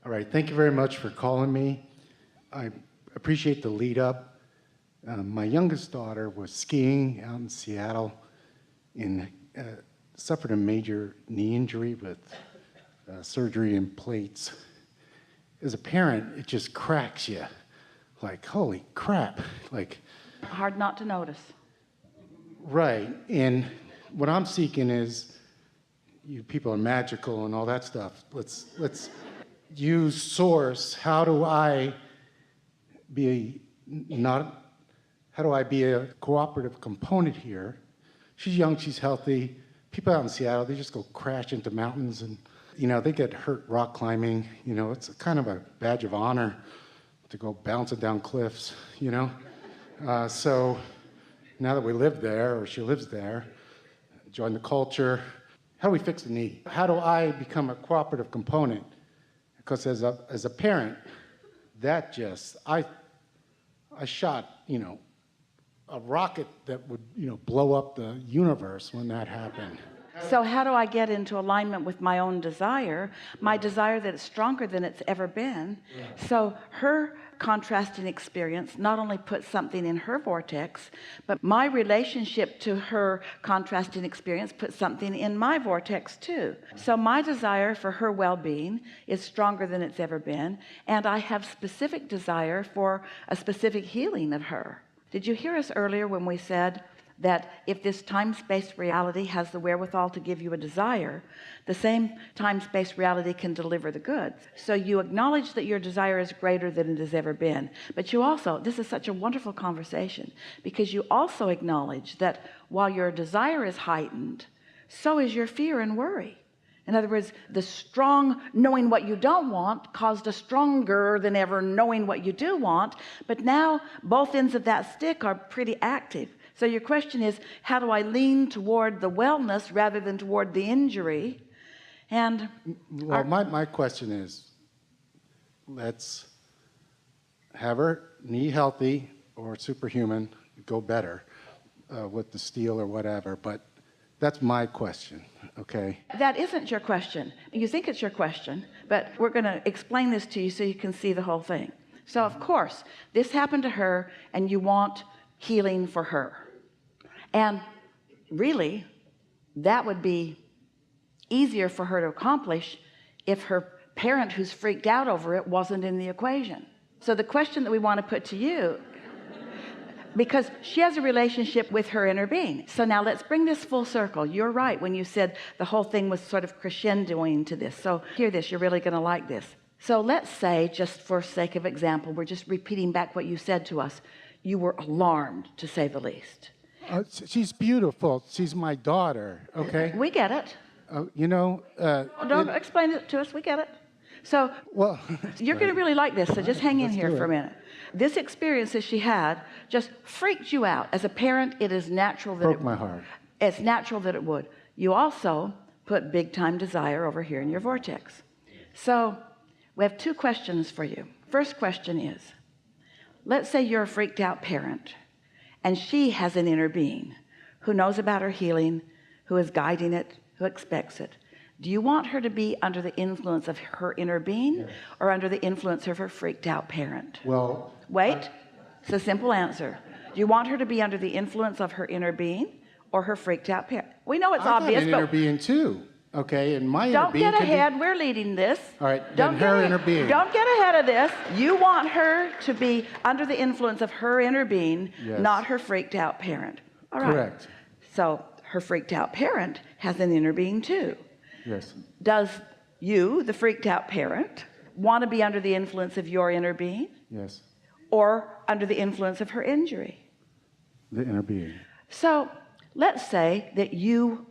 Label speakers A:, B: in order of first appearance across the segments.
A: All right, thank you very much for calling me. I appreciate the lead up. My youngest daughter was skiing out in Seattle and suffered a major knee injury with surgery and plates. As a parent, it just cracks you. Like, holy crap. Like,
B: hard not to notice.
A: Right, and what I'm seeking is, you people are magical and all that stuff. Let's use source. How do I be a cooperative component here? She's young, she's healthy. People out in Seattle, they just go crash into mountains and, they get hurt rock climbing. It's kind of a badge of honor to go bouncing down cliffs, So now that we live there, or she lives there, join the culture, how do we fix the knee? How do I become a cooperative component? Because as a parent, that just, I shot, a rocket that would, blow up the universe when that happened.
B: So how do I get into alignment with my own desire, my desire that is stronger than it's ever been? So her contrasting experience not only puts something in her vortex, but my relationship to her contrasting experience puts something in my vortex too. So my desire for her well-being is stronger than it's ever been, and I have specific desire for a specific healing of her. Did you hear us earlier when we said that if this time-space reality has the wherewithal to give you a desire, the same time-space reality can deliver the goods? So you acknowledge that your desire is greater than it has ever been, but you also, this is such a wonderful conversation, because you also acknowledge that while your desire is heightened, so is your fear and worry. In other words, the strong knowing what you don't want caused a stronger than ever knowing what you do want, but now both ends of that stick are pretty active. So your question is, how do I lean toward the wellness rather than toward the injury? And
A: well, my question is, let's have her knee healthy or superhuman, go better with the steel or whatever, but that's my question, okay?
B: That isn't your question. You think it's your question, but we're going to explain this to you so you can see the whole thing. So of course, this happened to her and you want healing for her. And really, that would be easier for her to accomplish if her parent who's freaked out over it wasn't in the equation. So the question that we want to put to you, because she has a relationship with her inner being. So now let's bring this full circle. You're right when you said the whole thing was sort of crescendoing to this. So hear this, you're really going to like this. So let's say, just for sake of example, we're just repeating back what you said to us. You were alarmed, to say the least.
A: She's beautiful. She's my daughter, okay?
B: We get it.
A: Don't
B: explain it to us. We get it. So
A: well,
B: you're going to really like this, so just hang in here for a minute. This experience that she had just freaked you out. As a parent, it is natural that
A: broke my heart.
B: It's natural that it would. You also put big time desire over here in your vortex. So we have two questions for you. First question is, let's say you're a freaked out parent and she has an inner being who knows about her healing, who is guiding it, who expects it. Do you want her to be under the influence of her inner being, yes, or under the influence of her freaked out parent?
A: Well,
B: wait, it's a simple answer. Do you want her to be under the influence of her inner being or her freaked out parent? We know it's obvious,
A: but an inner being too, okay? And my
B: don't
A: inner being
B: get ahead. We're leading this.
A: All right, then her inner being.
B: Don't get ahead of this. You want her to be under the influence of her inner being, yes, not her freaked out parent. All right.
A: Correct.
B: So her freaked out parent has an inner being too.
A: Yes.
B: Does you, the freaked out parent, want to be under the influence of your inner being?
A: Yes.
B: Or under the influence of her injury?
A: The inner being.
B: So let's say that you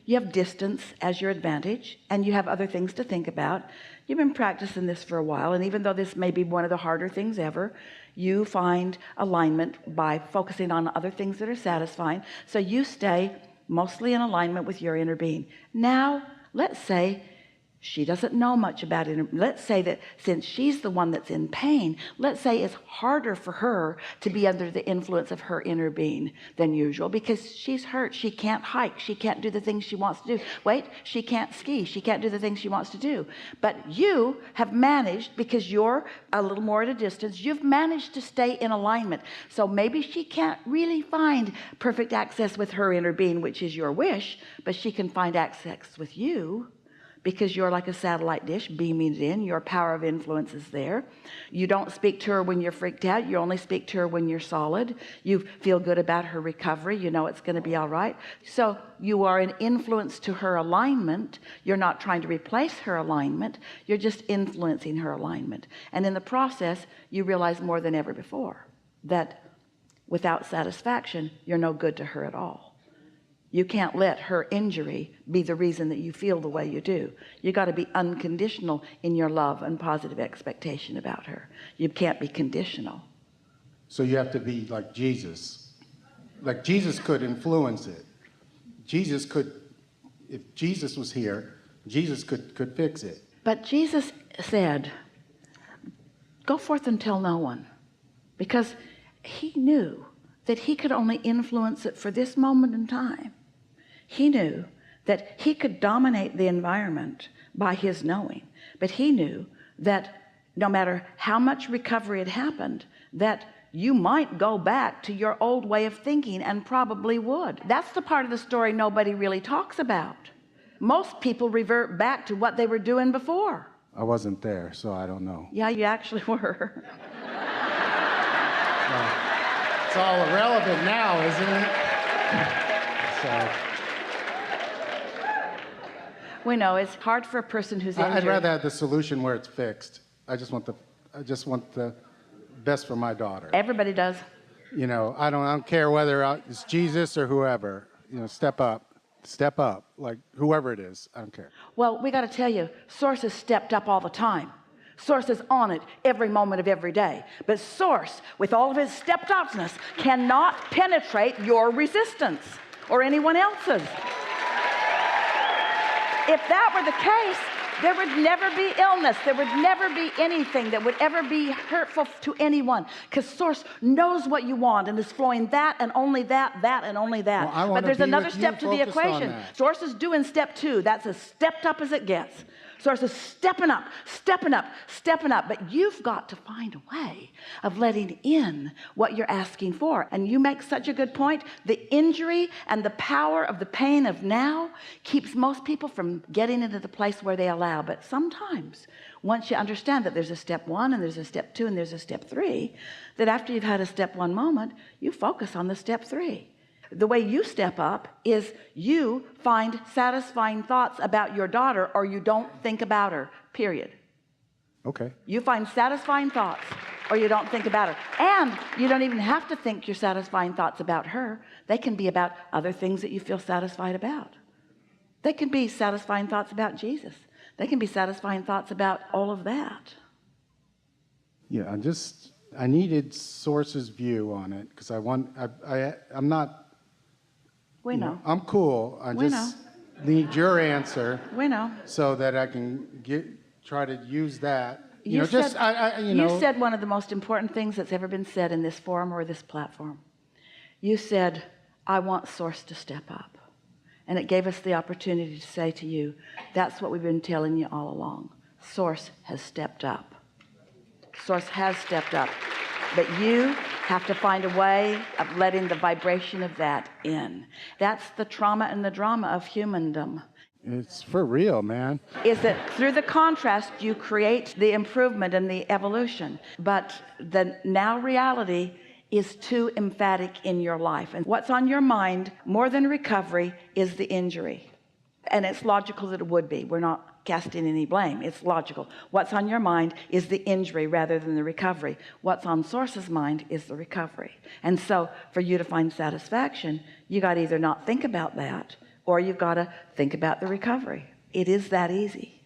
B: have distance as your advantage and you have other things to think about. You've been practicing this for a while, and even though this may be one of the harder things ever, you find alignment by focusing on other things that are satisfying. So you stay mostly in alignment with your inner being. Now let's say She doesn't know much about it. Let's say that since she's the one that's in pain, let's say it's harder for her to be under the influence of her inner being than usual because she's hurt. She can't hike. She can't do the things she wants to do. Wait, she can't ski. She can't do the things she wants to do. But you have managed, because you're a little more at a distance, you've managed to stay in alignment. So maybe she can't really find perfect access with her inner being, which is your wish, but she can find access with you, because you're like a satellite dish beaming it in. Your power of influence is there. You don't speak to her when you're freaked out. You only speak to her when you're solid. You feel good about her recovery. You know it's going to be all right. So you are an influence to her alignment. You're not trying to replace her alignment. You're just influencing her alignment. And in the process, you realize more than ever before that without satisfaction, you're no good to her at all. You can't let her injury be the reason that you feel the way you do. You got to be unconditional in your love and positive expectation about her. You can't be conditional.
A: So you have to be like Jesus. Like Jesus could influence it. Jesus could, if Jesus was here, Jesus could fix it.
B: But Jesus said, go forth and tell no one, because he knew that he could only influence it for this moment in time. He knew that he could dominate the environment by his knowing, but he knew that no matter how much recovery had happened, that you might go back to your old way of thinking, and probably would. That's the part of the story nobody really talks about. Most people revert back to what they were doing before.
A: I wasn't there, so I don't know.
B: Yeah, you actually were.
A: Well, it's all irrelevant now, isn't it? So
B: We know it's hard for a person who's injured.
A: I'd rather have the solution where it's fixed. I just want the best for my daughter.
B: Everybody does.
A: You know, I don't care whether it's Jesus or whoever. You know, step up, like whoever it is. I don't care.
B: Well, we got to tell you, Source has stepped up all the time. Source is on it every moment of every day. But Source, with all of his stepped upness, cannot penetrate your resistance or anyone else's. If that were the case, there would never be illness. There would never be anything that would ever be hurtful to anyone, because Source knows what you want and is flowing that and only that and only that.
A: Well, I
B: but
A: wanna
B: there's
A: be
B: another
A: with you,
B: step to the
A: focused on
B: equation.
A: that.
B: Source is doing step 2. That's as stepped up as it gets. Source is stepping up. But you've got to find a way of letting in what you're asking for. And you make such a good point. The injury and the power of the pain of now keeps most people from getting into the place where they allow. But sometimes, once you understand that there's a step 1 and there's a step 2 and there's a step 3, that after you've had a step 1 moment, you focus on the step 3. The way you step up is you find satisfying thoughts about your daughter, or you don't think about her, period.
A: Okay.
B: You find satisfying thoughts, or you don't think about her. And you don't even have to think your satisfying thoughts about her. They can be about other things that you feel satisfied about. They can be satisfying thoughts about Jesus. They can be satisfying thoughts about all of that.
A: Yeah, I needed Source's view on it, because I'm not.
B: We know.
A: I'm cool. I
B: We
A: just need your answer.
B: We know.
A: So that I can try to use that.
B: You
A: know,
B: said one of the most important things that's ever been said in this forum or this platform. You said, I want Source to step up. And it gave us the opportunity to say to you, that's what we've been telling you all along. Source has stepped up. Source has stepped up. But you have to find a way of letting the vibration of that in. That's the trauma and the drama of humandom.
A: It's for real, man.
B: Is that through the contrast, you create the improvement and the evolution. But the now reality is too emphatic in your life. And what's on your mind more than recovery is the injury. And it's logical that it would be. We're not casting any blame. It's logical. What's on your mind is the injury rather than the recovery. What's on Source's mind is the recovery. And so for you to find satisfaction, you got to either not think about that, or you've got to think about the recovery. It is that easy.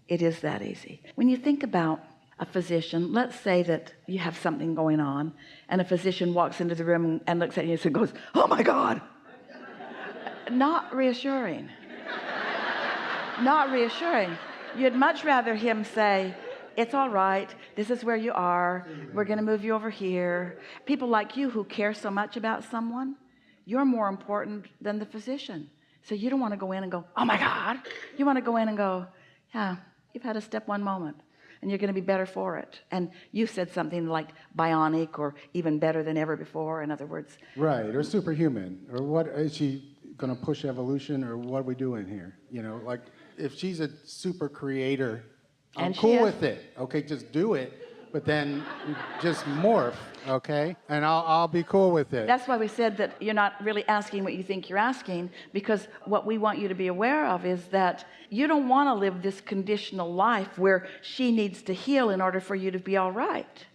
B: It is that easy. When you think about a physician, let's say that you have something going on and a physician walks into the room and looks at you and goes, oh my God. Not reassuring. Not reassuring. You'd much rather him say, it's all right, this is where you are, we're going to move you over here. People like you who care so much about someone, you're more important than the physician. So you don't want to go in and go, oh my God. You want to go in and go, yeah, you've had a step one moment and you're going to be better for it. And you said something like bionic or even better than ever before. In other words,
A: right, or superhuman, or what is she going to push evolution, or what are we doing here? You know, like if she's a super creator, I'm
B: and
A: cool with it. Okay, just do it. But then just morph, okay? And I'll be cool with it.
B: that's why we said that you're not really asking what you think you're asking, because what we want you to be aware of is that you don't want to live this conditional life where she needs to heal in order for you to be all right.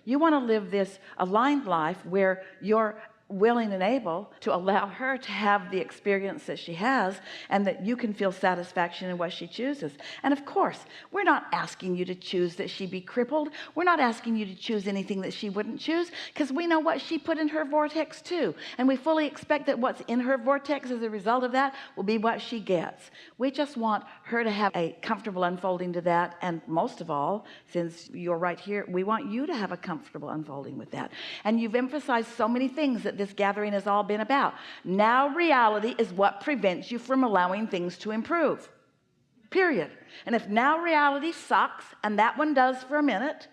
B: You want to live this aligned life where you're willing and able to allow her to have the experience that she has, and that you can feel satisfaction in what she chooses. And of course, we're not asking you to choose that she be crippled. We're not asking you to choose anything that she wouldn't choose, because we know what she put in her vortex too, and we fully expect that what's in her vortex as a result of that will be what she gets. We just want her to have a comfortable unfolding to that, and most of all, since you're right here, we want you to have a comfortable unfolding with that. And you've emphasized so many things that this gathering has all been about. Now reality is what prevents you from allowing things to improve, period. And if now reality sucks, and that one does for a minute,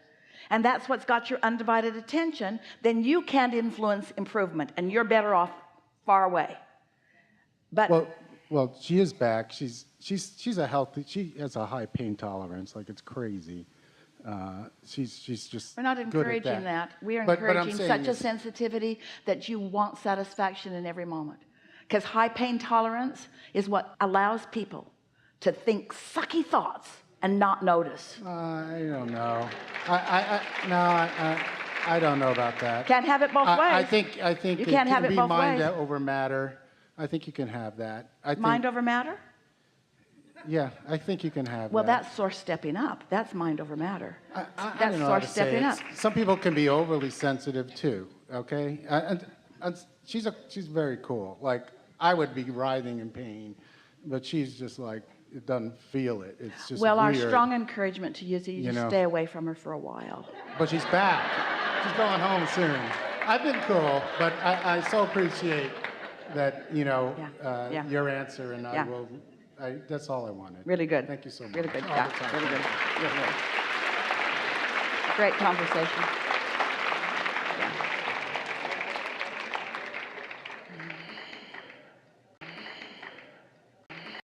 B: and that's what's got your undivided attention, then you can't influence improvement, and you're better off far away. But
A: well, she is back. She's a healthy. She has a high pain tolerance. Like, it's crazy. She's just.
B: we're not encouraging that. We are encouraging such a sensitivity that you want satisfaction in every moment, because high pain tolerance is what allows people to think sucky thoughts and not notice.
A: I don't know. I don't know about that.
B: Can't have it both ways.
A: I think
B: you
A: it
B: can't have
A: can
B: it
A: be
B: both
A: mind
B: ways.
A: over matter. I think you can have that.
B: Mind over matter?
A: Yeah, I think you can have
B: Well,
A: that.
B: that's source stepping up. That's mind over matter.
A: I
B: That's
A: don't know how
B: source
A: to say
B: stepping
A: it.
B: up.
A: Some people can be overly sensitive too. Okay, and she's very cool. Like, I would be writhing in pain, but she's just like, it doesn't feel it. It's just
B: Well, our
A: weird.
B: strong encouragement to you is that you
A: You
B: just
A: know.
B: stay away from her for a while.
A: But she's back. She's going home soon. I've been cool, but I so appreciate that,
B: Yeah.
A: your answer, and
B: Yeah.
A: that's all I wanted.
B: Really good.
A: Thank you so much.
B: Really good.
A: All
B: Yeah,
A: the time.
B: really good. Really good. Great conversation. Yeah.